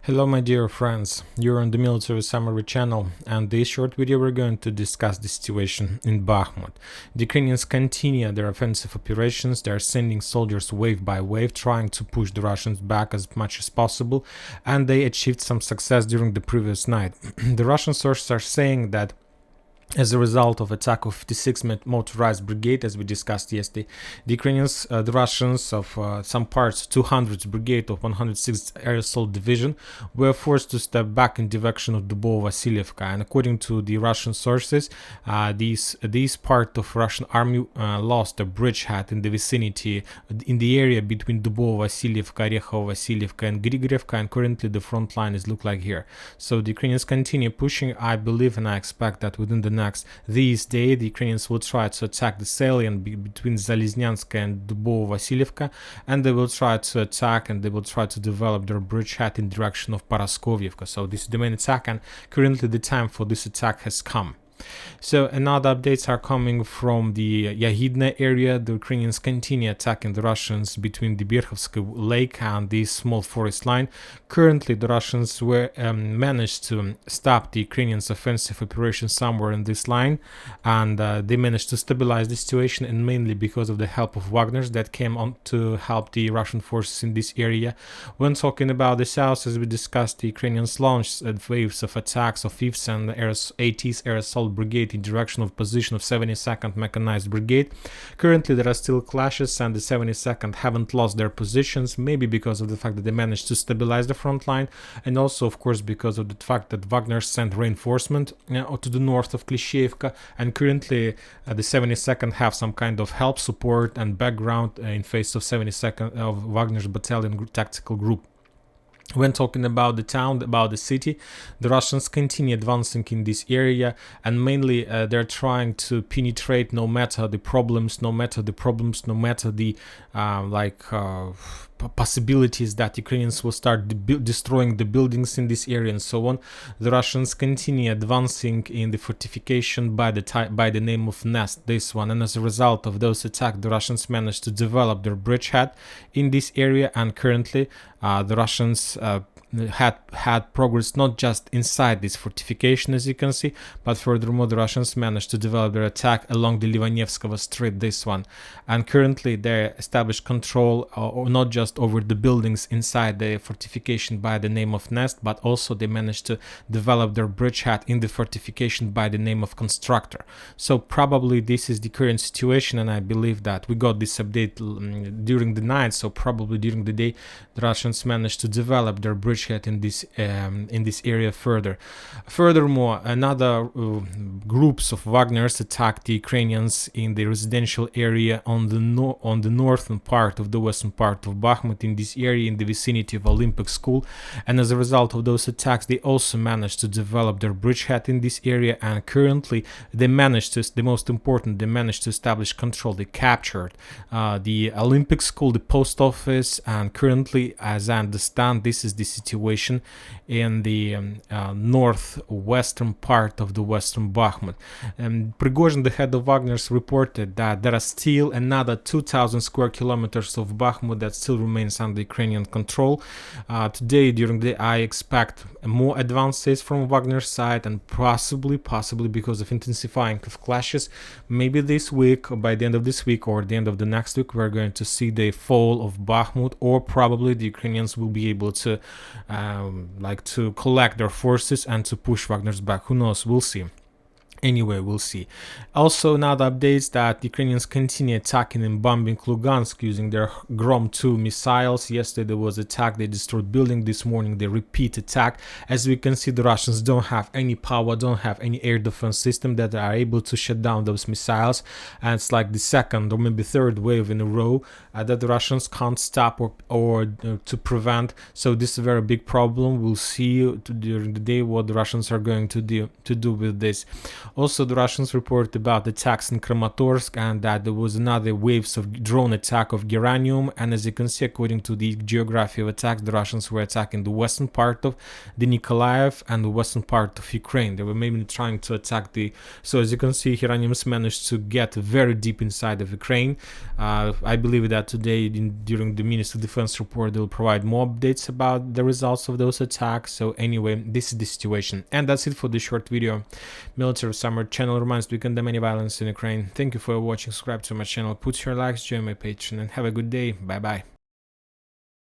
Hello my dear friends, you're on the Military Summary channel, and this short video we're going to discuss the situation in Bakhmut. The Ukrainians continue their offensive operations. They're sending soldiers wave by wave, trying to push the Russians back as much as possible, and they achieved some success during the previous night. The Russian sources are saying that as a result of attack of 56th Motorized Brigade, as we discussed yesterday, the Ukrainians, the Russians of some parts 200th Brigade of 106th Air Assault Division were forced to step back in direction of Dubovo-Vasilievka. And according to the Russian sources, these part of Russian army lost a bridgehead in the vicinity, in the area between Dubovo-Vasilievka, Orekhovo-Vasilievka, and Grigorievka, and currently the front line is look like here. So the Ukrainians continue pushing. I believe and I expect that within the next this day the Ukrainians will try to attack the salient between Zaliznyanska and Dubovo-Vasilievka, and they will try to attack and they will try to develop their bridgehead in direction of Paraskovivka. So this is the main attack, and currently the time for this attack has come. So another updates are coming from the Yahidne area. The Ukrainians continue attacking the Russians between the Berkhovsky Lake and the small forest line. Currently, the Russians were managed to stop the Ukrainians' offensive operation somewhere in this line, and they managed to stabilize the situation, and mainly because of the help of Wagner's that came on to help the Russian forces in this area. When talking about the south, as we discussed, the Ukrainians launched waves of attacks of 5th and 80th Air Assault Brigade in direction of position of 72nd Mechanized Brigade. Currently there are still clashes, and the 72nd haven't lost their positions, maybe because of the fact that they managed to stabilize the front line, and also of course because of the fact that Wagner sent reinforcement to the north of Klishchiivka, and currently the 72nd have some kind of help, support and background in face of 72nd of Wagner's battalion tactical group. When talking about the town, about the city, the Russians continue advancing in this area, and mainly they're trying to penetrate no matter the problems, no matter the possibilities that Ukrainians will start destroying the buildings in this area and so on. The Russians continue advancing in the fortification by the name of Nest, this one, and as a result of those attacks, the Russians managed to develop their bridgehead in this area, and currently the Russians had progress not just inside this fortification, as you can see, but furthermore the Russians managed to develop their attack along the Livanevskovo Street, this one, and currently they established control not just over the buildings inside the fortification by the name of Nest, but also they managed to develop their bridgehead in the fortification by the name of Constructor. So probably this is the current situation, and I believe that we got this update during the night, so probably during the day the Russians managed to develop their bridgehead in this area further. Furthermore, another groups of Wagners attacked the Ukrainians in the residential area on the northern part of the western part of Bakhmut, in this area in the vicinity of Olympic School, and as a result of those attacks they also managed to develop their bridgehead in this area, and currently they managed to, the most important, they managed to establish control. They captured the Olympic School, the post office, and currently, as I understand, this is the situation in the northwestern part of the western Bakhmut. Prigozhin, the head of Wagner's, reported that there are still another 2,000 square kilometers of Bakhmut that still remains under Ukrainian control. Today, during the day, I expect more advances from Wagner's side, and possibly because of intensifying of clashes, maybe this week, or by the end of this week or the end of the next week, we're going to see the fall of Bakhmut, or probably the Ukrainians will be able to to collect their forces and to push Wagner's back. Who knows? We'll see. Anyway, we'll see. Also, another updates that Ukrainians continue attacking and bombing Lugansk using their Grom 2 missiles. Yesterday there was attack, they destroyed building. This morning they repeat attack. As we can see, the Russians don't have any power, don't have any air defense system that are able to shut down those missiles, and it's like the second or maybe third wave in a row that the Russians can't stop or to prevent. So this is a very big problem. We'll see during the day what the Russians are going to do with this. Also, the Russians report about attacks in Kramatorsk and that there was another waves of drone attack of Geranium. And as you can see, according to the geography of attacks, the Russians were attacking the western part of the Nikolaev and the western part of Ukraine. They were maybe trying to attack the... So as you can see, Geraniums managed to get very deep inside of Ukraine. I believe that today, during the Ministry of Defense report, they'll provide more updates about the results of those attacks. So anyway, this is the situation. And that's it for this short video. Military Summer channel reminds to condemn any violence in Ukraine. Thank you for watching. Subscribe to my channel, put your likes, join my Patreon, and have a good day. Bye bye.